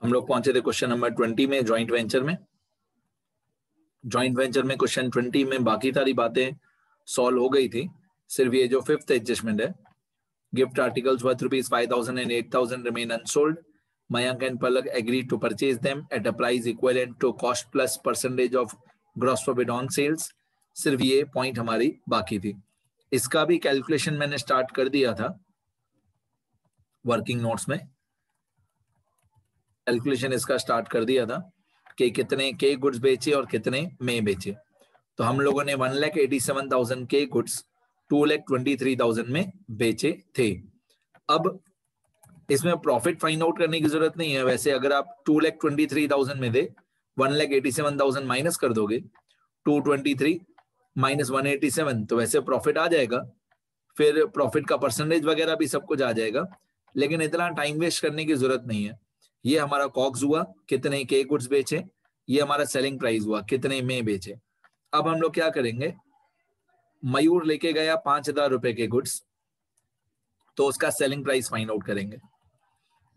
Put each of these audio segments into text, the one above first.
हम लोग पहुंचे थे क्वेश्चन नंबर 20 में, जॉइंट वेंचर में। जॉइंट वेंचर में क्वेश्चन 20 में बाकी सारी बातें सॉल्व हो गई थी, सिर्फ ये जो फिफ्थ एडजस्टमेंट है, gift articles worth ₹5,000 and 8,000 remain unsold. Mayank and Palak agreed to purchase them at a price equivalent to cost plus percentage of gross profit on sales. सिर्फ ये पॉइंट हमारी बाकी थी। इसका भी कैलकुलेशन मैंने स्टार्ट कर दिया था वर्किंग नोट्स में। कैलकुलेशन इसका स्टार्ट कर दिया था कि कितने के गुड्स बेचे और कितने में बेचे। तो हम लोगों ने 1,87,000 के गुड्स 2,23,000 में बेचे थे। अब इसमें प्रॉफिट फाइंड आउट करने की जरूरत नहीं है। वैसे अगर आप 2,23,000 में दे 1,87,000 माइनस कर दोगे, 223 माइनस 187, तो वैसे प्रॉफिट आ जाएगा। फिर प्रॉफिट का परसेंटेज वगैरह भी सब कुछ आ जाएगा, लेकिन इतना टाइम वेस्ट करने की जरूरत नहीं है। ये हमारा कॉग्स हुआ, कितने के गुड्स बेचे, ये हमारा सेलिंग प्राइस हुआ, कितने में बेचे। अब हम लोग क्या करेंगे, मयूर लेके गया 5,000 रुपए के गुड्स, तो उसका सेलिंग प्राइस फाइंड आउट करेंगे।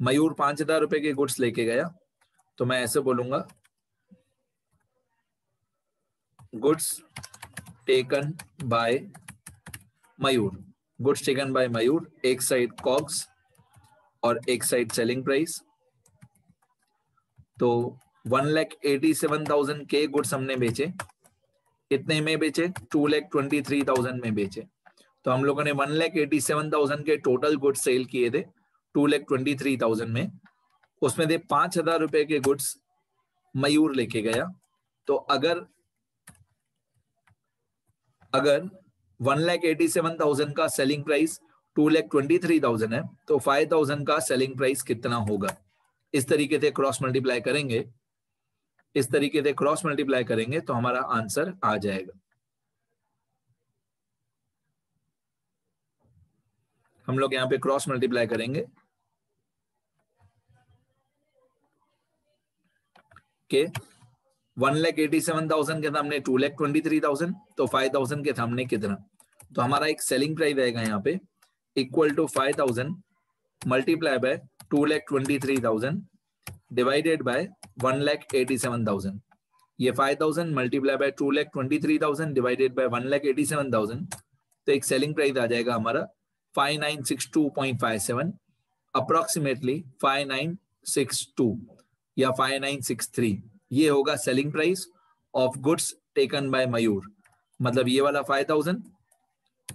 मयूर 5,000 रुपए के गुड्स लेके गया, तो मैं ऐसे बोलूंगा, goods taken by Mayur. Goods taken by Mayur, एक साइड कॉग्स और एक साइड सेलिंग प्राइस। तो 1,87,000 के गुड्स हमने बेचे, कितने में बेचे, 2,23,000 में बेचे। तो हम लोगों ने 1,87,000 के टोटल गुड्स सेल किए थे 2,23,000 में। उसमें से 5,000 रुपए के गुड्स मयूर लेके गया। तो अगर 1,87,000 का सेलिंग प्राइस 2,23,000 है, तो 5,000 का सेलिंग प्राइस कितना होगा। इस तरीके से क्रॉस मल्टीप्लाई करेंगे, इस तरीके से क्रॉस मल्टीप्लाई करेंगे तो हमारा आंसर आ जाएगा। हम लोग यहां पे क्रॉस मल्टीप्लाई करेंगे कि 1,87,000 के सामने 2,23,000, तो 5,000 के सामने कितना। तो हमारा एक सेलिंग प्राइस आएगा यहाँ पे equal to 5,000 multiply by 2,23,000 divided by 1,87,000। ये 5,000 मल्टीप्लाई बाय 2,23,000 डिवाइडेड बाय 1,87,000, तो एक सेलिंग प्राइस आ जाएगा हमारा 5,962.57, अप्रोक्सीमेटली 5,962 या 5,963। ये होगा selling price of goods taken by Mayur. मतलब ये वाला 5,000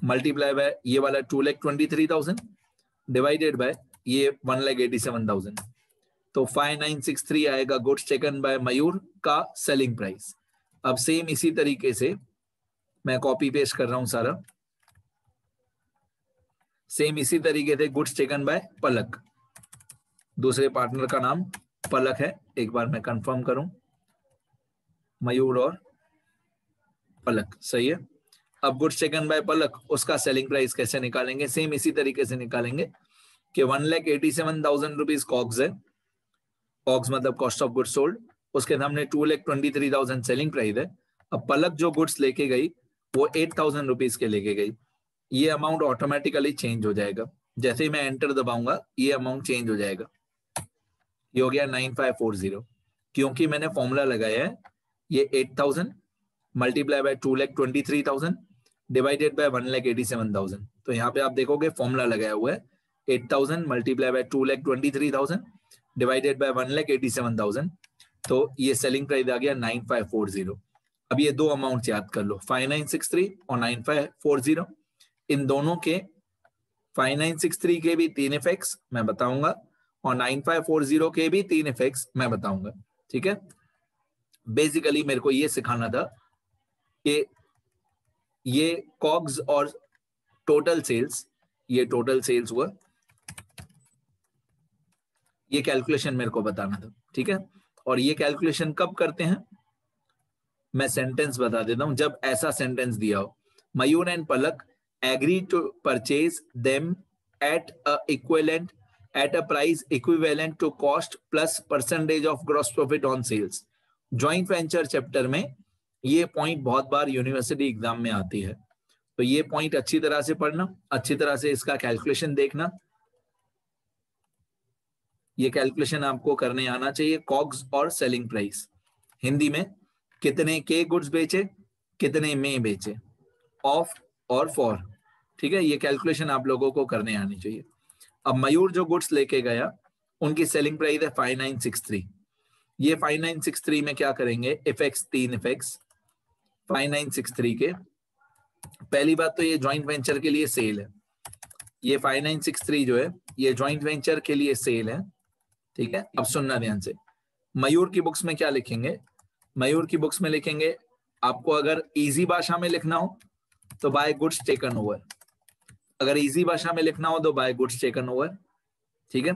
मल्टीप्लाई बाय ये वाला 2,23,000 डिवाइडेड बाय ये 1,87,000, तो 5,963 आएगा गुड्स टेकन बाय मयूर का सेलिंग प्राइस। अब सेम इसी तरीके से मैं कॉपी पेस्ट कर रहा हूं सारा। सेम इसी तरीके से गुड्स टेकन बाय पलक, दूसरे पार्टनर का नाम पलक है, एक बार मैं कंफर्म करूं, मयूर और पलक, सही है। अब गुड्स टेकन बाय पलक, उसका सेलिंग प्राइस कैसे निकालेंगे, सेम इसी तरीके से निकालेंगे कि 1,87,000 रुपीज कॉग्स है, कॉग्स मतलब कॉस्ट ऑफ गुड्स सोल्ड, उसके सामने 2,23,000 सेलिंग प्राइस है। अब पलक जो गुड्स लेके गई वो 8,000 रुपीज के लेके गई। ये अमाउंट ऑटोमेटिकली चेंज हो जाएगा, जैसे ही मैं एंटर दबाऊंगा ये अमाउंट चेंज हो जाएगा। ये हो गया 9540, क्योंकि मैंने फॉर्मूला लगाया है, ये 8,000 मल्टीप्लाई बाय 2,23,000 डिवाइडेड बाय 1,87,000। तो यहाँ पे आप देखोगे फॉर्मूला लगाया हुआ है 8,000 मल्टीप्लाई बाय 2,23,000 डिवाइडेड बाय 1,87,000, तो ये सेलिंग प्राइस आ गया 9540। अब ये दो अमाउंट याद कर लो, 5,963 और 9540। इन दोनों के 5,963 के भी 3 इफेक्ट्स मैं बताऊंगा और 9540 के भी 3 इफेक्ट्स मैं बताऊंगा, ठीक है। बेसिकली मेरे को ये सिखाना था कि ये कॉग्स और टोटल सेल्स, ये टोटल सेल्स हुआ, ये कैलकुलेशन मेरे को बताना था, ठीक है। और ये कैलकुलेशन कब करते हैं, मैं सेंटेंस बता देता हूं। जब ऐसा सेंटेंस दिया हो, Mayur and Palak agree to purchase them at a equivalent at a price equivalent to cost plus percentage of gross profit on sales। Joint venture chapter में ये पॉइंट बहुत बार यूनिवर्सिटी एग्जाम में आती है, तो ये पॉइंट अच्छी तरह से पढ़ना, अच्छी तरह से इसका कैलकुलेशन देखना। ये कैलकुलेशन आपको करने आना चाहिए, कॉग्स और सेलिंग प्राइस। हिंदी में कितने के गुड्स बेचे, कितने में बेचे, ऑफ और फॉर, ठीक है, ये कैलकुलेशन आप लोगों को करने आनी चाहिए। अब मयूर जो गुड्स लेके गया उनकी सेलिंग प्राइस है 5963। ये 5963 में क्या करेंगे, इफेक्ट्स, 3 इफेक्ट्स 5963 के। पहली बात तो ये जॉइंट वेंचर के लिए सेल है, ये 5963 जो है ये जॉइंट वेंचर के लिए सेल है, ठीक है। अब सुनना ध्यान से, मयूर की बुक्स में क्या लिखेंगे, मयूर की बुक्स में लिखेंगे, आपको अगर इजी भाषा में लिखना हो तो बाय गुड्स टेकन ओवर, अगर इजी भाषा में लिखना हो तो बाय गुड्स टेकन ओवर, ठीक है।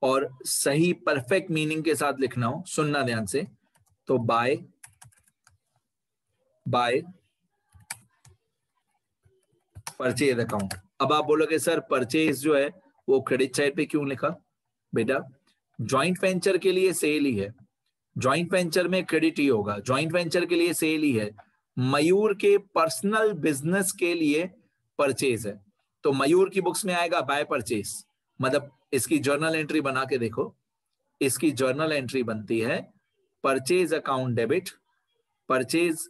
और सही परफेक्ट मीनिंग के साथ लिखना हो, सुनना ध्यान से, तो बाय परचेज अकाउंट। अब आप बोलोगे सर परचेज जो है वो क्रेडिट साइड पे क्यों लिखा, बेटा जॉइंट वेंचर के लिए सेल ही है, जॉइंट वेंचर में क्रेडिट ही होगा, जॉइंट वेंचर के लिए सेल ही है, मयूर के पर्सनल बिजनेस के लिए परचेज है, तो मयूर की बुक्स में आएगा बाय परचेज। मतलब इसकी जर्नल एंट्री बना के देखो, इसकी जर्नल एंट्री बनती है purchase account debit, purchase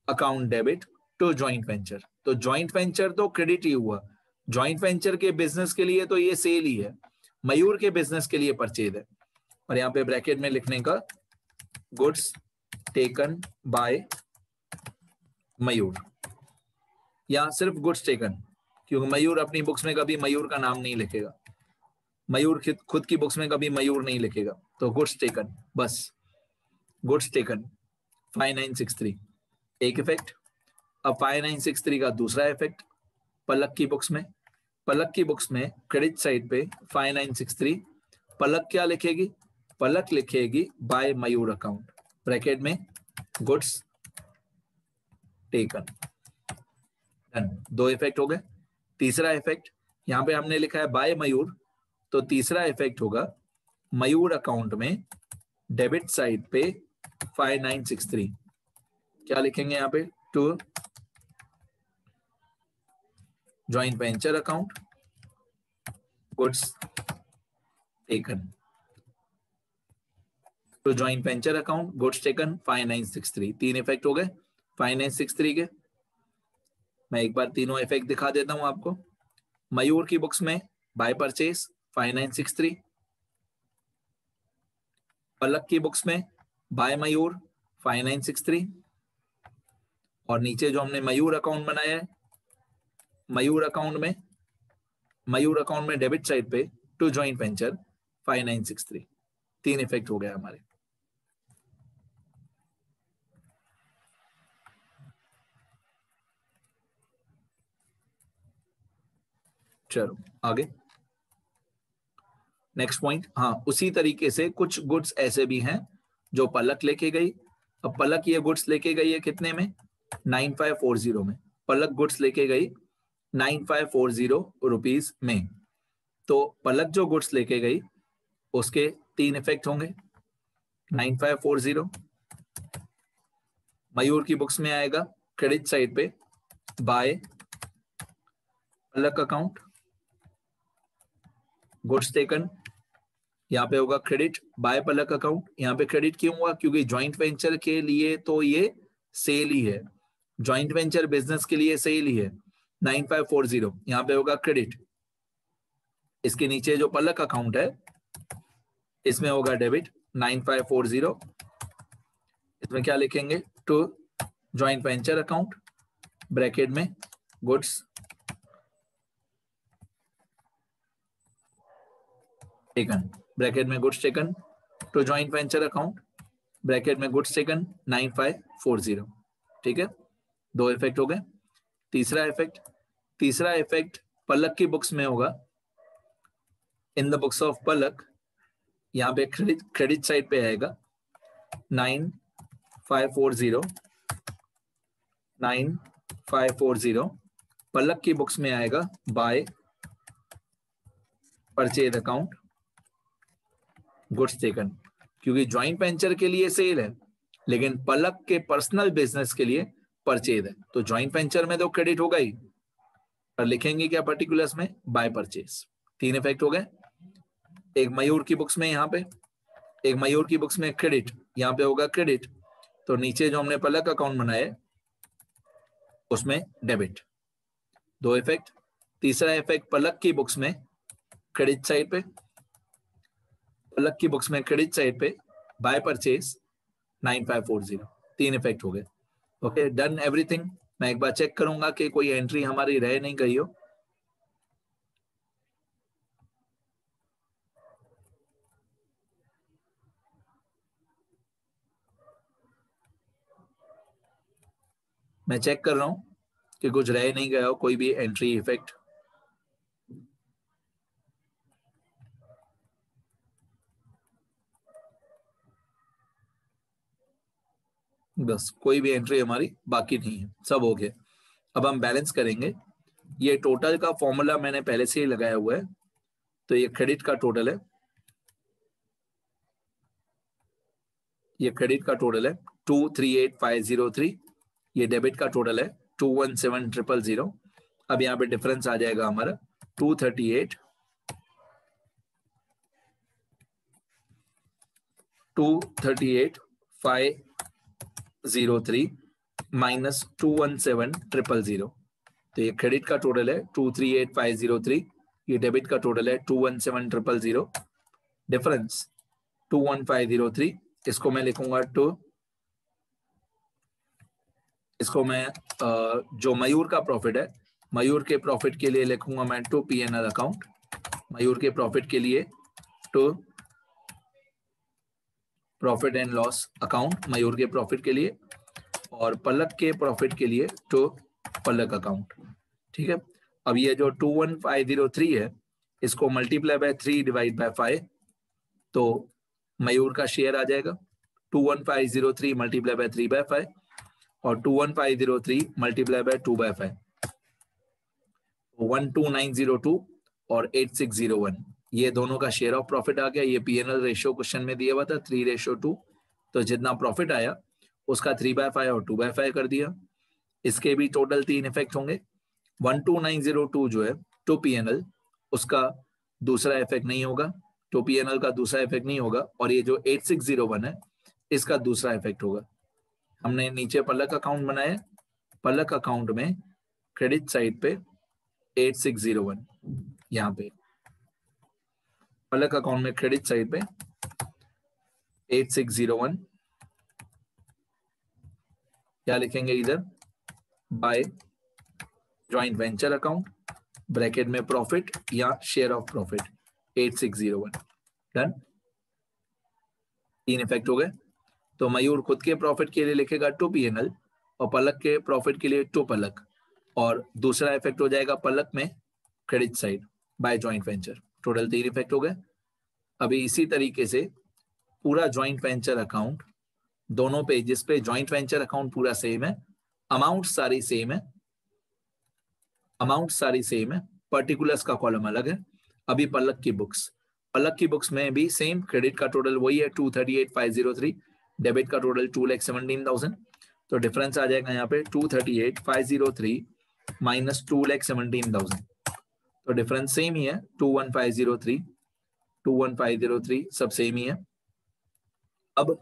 account debit to joint venture. तो जॉइंट वेंचर तो क्रेडिट ही हुआ, जॉइंट वेंचर के बिजनेस के लिए तो ये सेल ही है, मयूर के बिजनेस के लिए परचेज है। और यहाँ पे ब्रैकेट में लिखने का गुड्स टेकन बाय मयूर, या सिर्फ गुड्स टेकन, क्योंकि मयूर अपनी बुक्स में कभी मयूर का नाम नहीं लिखेगा, मयूर खुद की बुक्स में कभी मयूर नहीं लिखेगा, तो गुड्स टेकन, बस गुड्स टेकन 5963 एक इफेक्ट। अब 5963 का दूसरा इफेक्ट पलक की बुक्स में, पलक की बुक्स में क्रेडिट साइड पे 5963, पलक क्या लिखेगी, पलक लिखेगी बाय मयूर अकाउंट, ब्रैकेट में गुड्स टेकन, डन। 2 इफेक्ट हो गए। तीसरा इफेक्ट यहां पे हमने लिखा है बाय मयूर, तो तीसरा इफेक्ट होगा मयूर अकाउंट में डेबिट साइड पे 5963 क्या लिखेंगे यहाँ पे, to joint venture account goods taken, तो joint venture account goods taken 5963, 3 effect हो गए 5963 के। मैं एक बार तीनों इफेक्ट दिखा देता हूं आपको। मयूर की बुक्स में बाय परचेज 5963, पलक की बुक्स में बाय मयूर 5963, और नीचे जो हमने मयूर अकाउंट बनाया है, मयूर अकाउंट में डेबिट साइड पे टू जॉइंट वेंचर 5963, 3 इफेक्ट हो गया हमारे। चलो आगे नेक्स्ट पॉइंट। हाँ, उसी तरीके से कुछ गुड्स ऐसे भी हैं जो पलक लेके गई। अब पलक ये गुड्स लेके गई है कितने में, 9540 में, पलक गुड्स लेके गई 9540 रुपीज में। तो पलक जो गुड्स लेके गई उसके 3 इफेक्ट होंगे, 9540 मयूर की बुक्स में आएगा क्रेडिट साइड पे बाय पलक अकाउंट, गुड्स टेकन यहाँ पे होगा क्रेडिट बाय पलक अकाउंट। यहाँ पे क्रेडिट क्यों हुआ, क्योंकि जॉइंट वेंचर के लिए तो ये सेल ही है, जॉइंट वेंचर बिजनेस के लिए सेल ही है। 9540 यहाँ पे होगा क्रेडिट, इसके नीचे जो पलक अकाउंट है इसमें होगा डेबिट 9540, इसमें क्या लिखेंगे, to joint venture account bracket में गुड्स टेकन, ब्रैकेट में goods taken to joint venture account bracket में गुड्स टेकन 9540, ठीक है। 2 इफेक्ट हो गए। तीसरा इफेक्ट पलक की बुक्स में होगा, इन द बुक्स ऑफ पलक, यहाँ पे क्रेडिट साइड पे आएगा 9540 पलक की बुक्स में आएगा by purchase account goods taken, क्योंकि जॉइंट वेंचर के लिए सेल है लेकिन पलक के पर्सनल बिजनेस के लिए परचेज है, तो जॉइंट वेंचर में तो क्रेडिट होगा ही, पर लिखेंगे क्या पर्टिकुलर्स में, बाय परचेज। 3 इफेक्ट हो गए। एक मयूर की बुक्स में यहाँ पे, एक मयूर की बुक्स में क्रेडिट, यहाँ पे होगा क्रेडिट, तो नीचे जो हमने पलक अकाउंट बनाए उसमें डेबिट। दो इफेक्ट। तीसरा इफेक्ट, पलक की बुक्स में क्रेडिट साइड पे, पलक की बुक्स में क्रेडिट साइड पे बाय परचेज 9540। तीन इफेक्ट हो गए। Okay, done everything. मैं एक बार चेक करूंगा कि कोई एंट्री हमारी रह नहीं गई हो। मैं चेक कर रहा हूं कि कुछ रह नहीं गया हो, कोई भी एंट्री इफेक्ट। बस कोई भी एंट्री हमारी बाकी नहीं है, सब हो गया। अब हम बैलेंस करेंगे। ये टोटल का फॉर्मूला मैंने पहले से ही लगाया हुआ है, तो ये क्रेडिट का टोटल है, ये क्रेडिट का टोटल है 238503। ये डेबिट का टोटल है 217000। अब यहाँ पे डिफरेंस आ जाएगा हमारा 238,503 माइनस 217000। तो ये क्रेडिट का टोटल है 238503, ये डेबिट का टोटल है 217000, डिफरेंस 21503। इसको मैं लिखूंगा इसको मैं जो मयूर का प्रॉफिट है, मयूर के प्रॉफिट के लिए लिखूंगा मैं टू पीएनएल अकाउंट। मयूर के प्रॉफिट के लिए to profit and loss account, Mayur के प्रॉफिट के लिए, और पलक के प्रॉफिट के लिए टू पलक अकाउंट। ठीक है। अब ये जो 21503 है, इसको मल्टीप्लाई बाय 3 डिवाइड बाय 5, तो मयूर का शेयर आ जाएगा 21503 मल्टीप्लाई बाय 3 बाय 5 और 21503 मल्टीप्लाई बाय 2 बाय 5, 12902 और 8601। ये दोनों का शेयर ऑफ प्रॉफिट आ गया। ये पीएनएल रेशियो क्वेश्चन में दिया हुआ था 3:2, तो जितना प्रॉफिट आया उसका 3/5 और 2/5 कर दिया। इसके भी टोटल 3 इफेक्ट होंगे। 12902 जो है टू पीएनएल, उसका दूसरा इफेक्ट नहीं होगा, टू पीएनएल का दूसरा इफेक्ट नहीं होगा, और ये जो 8601 है इसका दूसरा इफेक्ट होगा। हमने नीचे पलक अकाउंट बनाया, पलक अकाउंट में क्रेडिट साइड पे 8601, यहाँ पे पलक अकाउंट में क्रेडिट साइड पे 8601 क्या लिखेंगे इधर, by joint venture account, bracket में प्रॉफिट या share of profit 8601। Done, 3 effect हो गए। तो मयूर खुद के प्रॉफिट के लिए लिखेगा टू पीएनएल और पलक के प्रॉफिट के लिए टू पलक, और दूसरा इफेक्ट हो जाएगा पलक में credit side by joint venture. Total 3 effect हो गए। अभी इसी तरीके से पूरा जॉइंट वेंचर अकाउंट, दोनों पेजेस पे जॉइंट वेंचर अकाउंट पूरा सेम है, अमाउंट सारी सेम है, अमाउंट सारी सेम है, पर्टिकुलर्स का कॉलम अलग है। अभी पलक की बुक्स में भी सेम, क्रेडिट का टोटल वही है 238,503, डेबिट का टोटल 2,17,000। तो डिफरेंस आ जाएगा यहाँ पे 238,503 माइनस 2,17,000, तो डिफरेंस सेम ही है 21503 सब सेम ही है। अब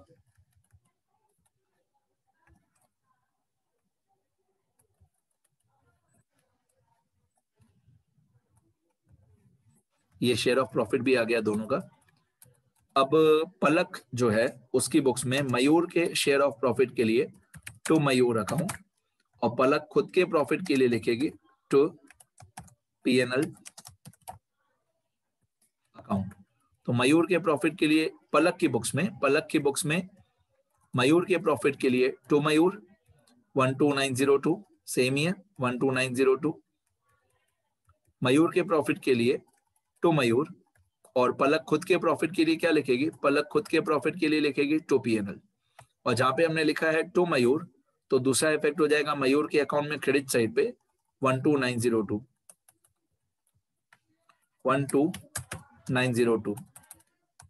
ये शेयर ऑफ प्रॉफिट भी आ गया दोनों का। अब पलक जो है उसकी बुक्स में मयूर के शेयर ऑफ प्रॉफिट के लिए टू मयूर अकाउंट, और पलक खुद के प्रॉफिट के लिए लिखेगी टू पीएनएल अकाउंट। तो मयूर के प्रॉफिट के लिए पलक की बुक्स में मयूर के प्रॉफिट के लिए टू मयूर 12902 सेम ही है 12902, मयूर के प्रॉफिट के लिए टू मयूर, और पलक खुद के प्रॉफिट के लिए क्या लिखेगी, पलक खुद के प्रॉफिट के लिए लिखेगी टू पीएनएल। और जहां पे हमने लिखा है टू मयूर, तो दूसरा इफेक्ट हो जाएगा मयूर के अकाउंट में क्रेडिट साइड पे 12902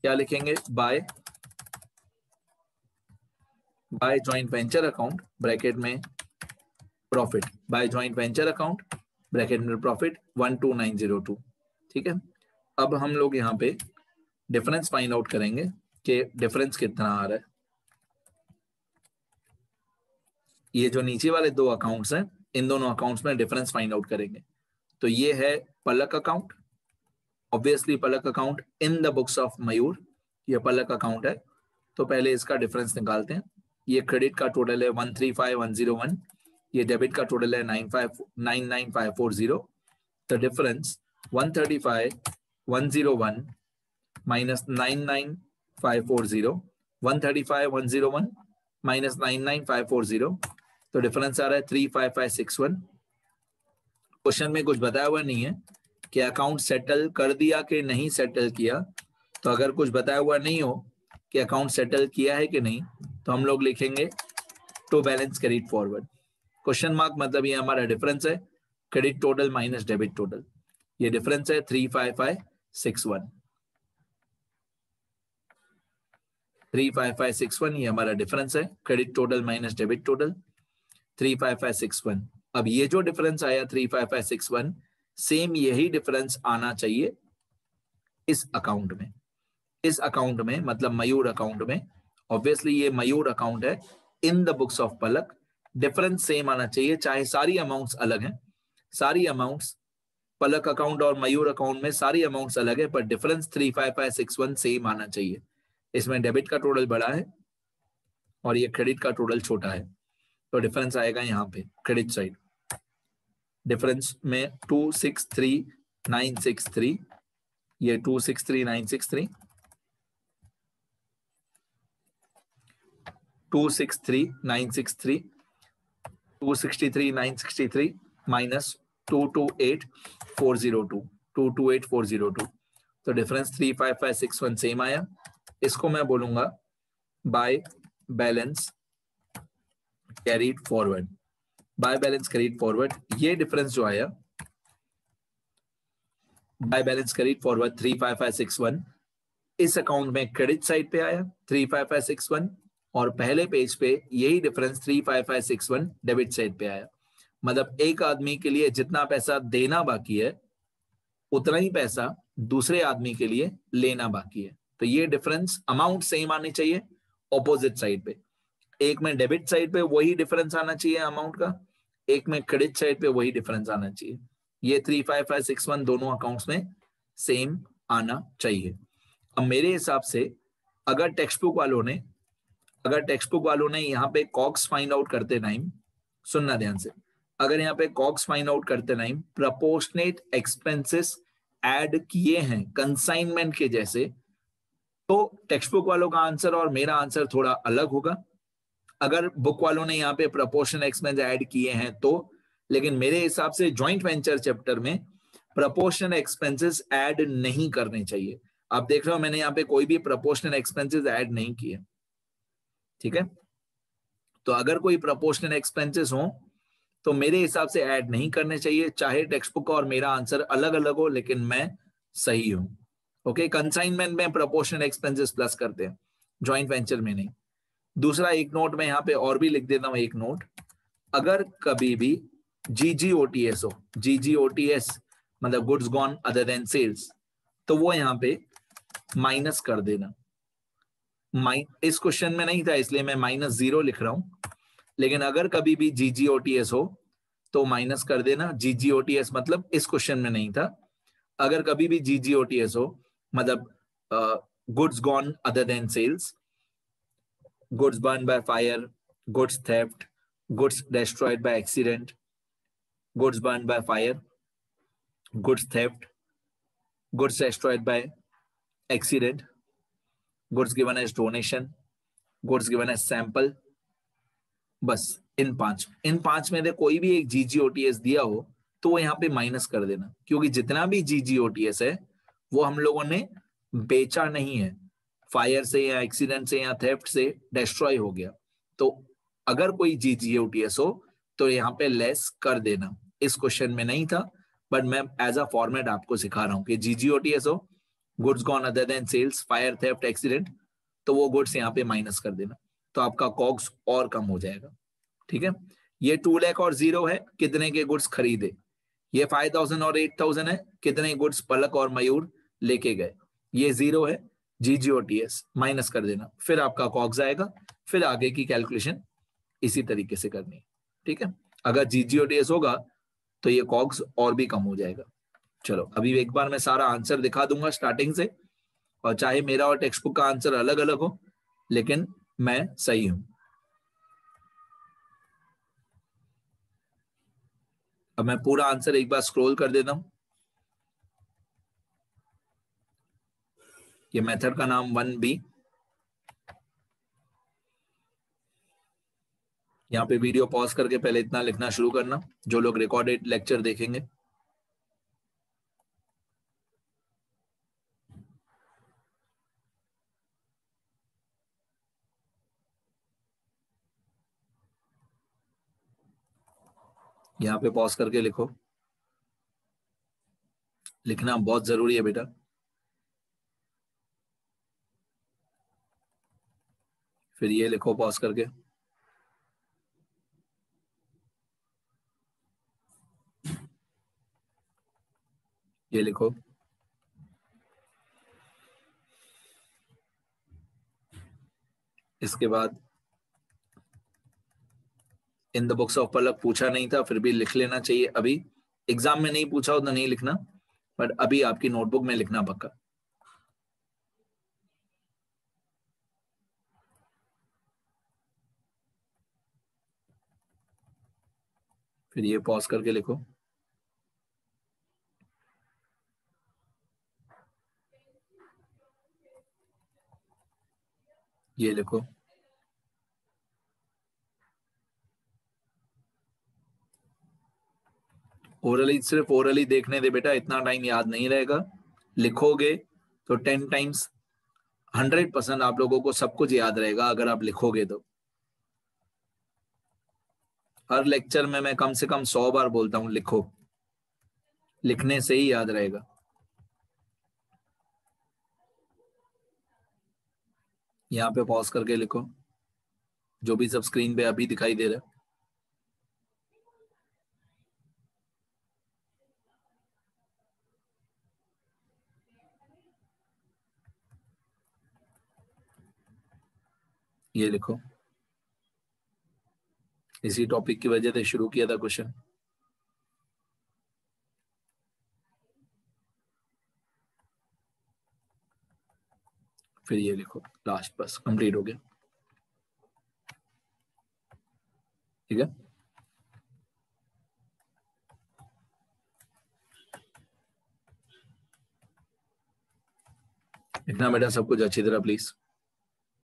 क्या लिखेंगे, by joint venture account bracket में profit, by joint venture account bracket में प्रॉफिट 12902। ठीक है। अब हम लोग यहाँ पे डिफरेंस फाइंड आउट करेंगे कि डिफरेंस कितना आ रहा है। ये जो नीचे वाले दो अकाउंट्स हैं, इन दोनों अकाउंट्स में डिफरेंस फाइंड आउट करेंगे। तो ये है Palak account, obviously Palak account in the books of Mayur, ये पलक अकाउंट है। तो पहले इसका डिफरेंस निकालते हैं। ये क्रेडिट का टोटल है 135101, ये डेबिट का टोटल है 99540। द डिफरेंस 135101 माइनस 99540, 135101 माइनस 99540, तो डिफरेंस आ रहा है 35561। क्वेश्चन में कुछ बताया हुआ नहीं है कि अकाउंट सेटल कर दिया कि नहीं सेटल किया। तो अगर कुछ बताया हुआ नहीं हो कि अकाउंट सेटल किया है कि नहीं, तो हम लोग लिखेंगे to balance credit forward. Question mark मतलब ये हमारा डिफरेंस है, credit total minus debit total. ये डिफरेंस है 35561, 35561 ये हमारा डिफरेंस है, credit total minus debit total 35561। अब ये जो डिफरेंस आया 35561, सेम यही डिफरेंस आना चाहिए इस अकाउंट में। इस अकाउंट में मतलब मयूर अकाउंट में, ऑब्वियसली ये मयूर अकाउंट है इन the books of Palak, difference same आना चाहिए, चाहे सारी अमाउंट्स अलग हैं। सारी अमाउंट्स पलक अकाउंट और मयूर अकाउंट में सारी अमाउंट्स अलग है, पर डिफरेंस 35561 सेम आना चाहिए। इसमें डेबिट का टोटल बड़ा है और ये क्रेडिट का टोटल छोटा है, तो डिफरेंस आएगा यहाँ पे क्रेडिट साइड। डिफरेंस में 263963, ये 263963, 263963, 263963 माइनस 228402, 228402, तो डिफरेंस 35561 सेम आया। इसको मैं बोलूंगा by balance carried forward. By balance carried forward, ये डिफरेंस जो आया बाय बैलेंस कैरीड फॉरवर्ड 35561, इस अकाउंट में क्रेडिट साइड पे आया 35561, और पहले पेज पे यही डिफरेंस 35561 डेबिट साइड पे आया। मतलब एक आदमी के लिए जितना पैसा देना बाकी है उतना ही पैसा दूसरे आदमी के लिए लेना बाकी है। तो ये डिफरेंस अमाउंट सेम आनी चाहिए ऑपोजिट साइड पे। एक में डेबिट साइड पे वही डिफरेंस आना चाहिए अमाउंट का, एक में क्रेडिट साइड पे वही डिफरेंस आना चाहिए। ये 35561 दोनों अकाउंट्स में सेम आना चाहिए। अब मेरे हिसाब से अगर टेक्स्ट बुक वालों ने यहाँ पे कॉग्स फाइंड आउट करते टाइम, सुनना ध्यान से, अगर यहाँ पे कॉग्स फाइंड आउट करते टाइम प्रोपोर्शनेट एक्सपेंसेस ऐड किए हैं कंसाइनमेंट के जैसे, तो टेक्स्ट बुक वालों का आंसर और मेरा आंसर थोड़ा अलग होगा। अगर बुक वालों ने यहाँ पे प्रोपोर्शनल एक्सपेंस ऐड किए हैं तो, लेकिन मेरे हिसाब से जॉइंट वेंचर चैप्टर में प्रोपोर्शनल एक्सपेंसेस ऐड नहीं करने चाहिए। आप देख रहे हो मैंने यहाँ पे कोई भी प्रोपोर्शनल एक्सपेंसेस ऐड नहीं किए, ठीक है। तो अगर कोई प्रोपोर्शनल एक्सपेंसेस हो तो मेरे हिसाब से ऐड नहीं करने चाहिए, चाहे टेक्स्ट बुक और मेरा आंसर अलग अलग हो, लेकिन मैं सही हूं। ओके, कंसाइनमेंट में प्रोपोर्शनल एक्सपेंसेस प्लस करते हैं, जॉइंट वेंचर में नहीं। दूसरा एक नोट में यहाँ पे और भी लिख देता हूं, एक नोट, अगर कभी भी GGOTS हो, GGOTS मतलब goods gone other than sales, तो वो यहाँ पे माइनस कर देना। इस क्वेश्चन में नहीं था इसलिए मैं -0 लिख रहा हूं, लेकिन अगर कभी भी GGOTS हो तो माइनस कर देना। GGOTS मतलब इस क्वेश्चन में नहीं था। अगर कभी भी GGOTS हो मतलब goods gone other than sales, goods burned by fire, goods theft, goods destroyed by accident, goods burned by fire, goods theft, goods destroyed by accident, goods given as donation, goods given as sample, बस इन पांच में से कोई भी एक GGOTS दिया हो तो वो यहाँ पे माइनस कर देना, क्योंकि जितना भी GGOTS है वो हम लोगों ने बेचा नहीं है, फायर से या एक्सीडेंट से या थेफ्ट से डिस्ट्रॉय हो गया। तो अगर कोई GGOTS हो तो यहाँ पे लेस कर देना। इस क्वेश्चन में नहीं था, बट मैं एज अ फॉर्मेट आपको सिखा रहा हूँ कि GGOTS हो, goods gone other than sales, fire, theft, accident, तो वो गुड्स यहाँ पे माइनस कर देना, तो आपका कॉग्स और कम हो जाएगा, ठीक है। ये 2 लाख और 0 है, कितने के गुड्स खरीदे। ये 5000 और 8000 है, कितने गुड्स पलक और मयूर लेके गए। ये 0 है, GGOTS माइनस कर देना, फिर आपका कॉग्स आएगा, फिर आगे की कैलकुलेशन इसी तरीके से करनी है। ठीक है, अगर GGOTS होगा तो ये कॉग्स और भी कम हो जाएगा। चलो अभी एक बार मैं सारा आंसर दिखा दूंगा स्टार्टिंग से, और चाहे मेरा और टेक्स्ट बुक का आंसर अलग अलग हो, लेकिन मैं सही हूं। अब मैं पूरा आंसर एक बार स्क्रॉल कर देता हूं। ये मेथड का नाम 1B। यहाँ पे वीडियो पॉज करके पहले इतना लिखना शुरू करना, जो लोग रिकॉर्डेड लेक्चर देखेंगे। यहाँ पे पॉज करके लिखो, लिखना बहुत जरूरी है बेटा। फिर ये लिखो पॉज करके, ये लिखो, इसके बाद इन द बुक्स ऑफ पलक पूछा नहीं था, फिर भी लिख लेना चाहिए। अभी एग्जाम में नहीं पूछा हो तो नहीं लिखना, बट अभी आपकी नोटबुक में लिखना पक्का। फिर ये पॉज करके लिखो, ये लिखो, ओरली, सिर्फ ओरली देखने दे बेटा, इतना टाइम याद नहीं रहेगा। लिखोगे तो 10 टाइम्स 100% आप लोगों को सब कुछ याद रहेगा अगर आप लिखोगे तो। हर लेक्चर में मैं कम से कम 100 बार बोलता हूं लिखो, लिखने से ही याद रहेगा। यहाँ पे पॉज करके लिखो, जो भी सब स्क्रीन पे अभी दिखाई दे रहा है। ये लिखो, इसी टॉपिक की वजह से शुरू किया था क्वेश्चन। फिर ये लिखो लास्ट, बस कंप्लीट हो गया। ठीक है, लिखना बेटा सब कुछ अच्छी तरह प्लीज।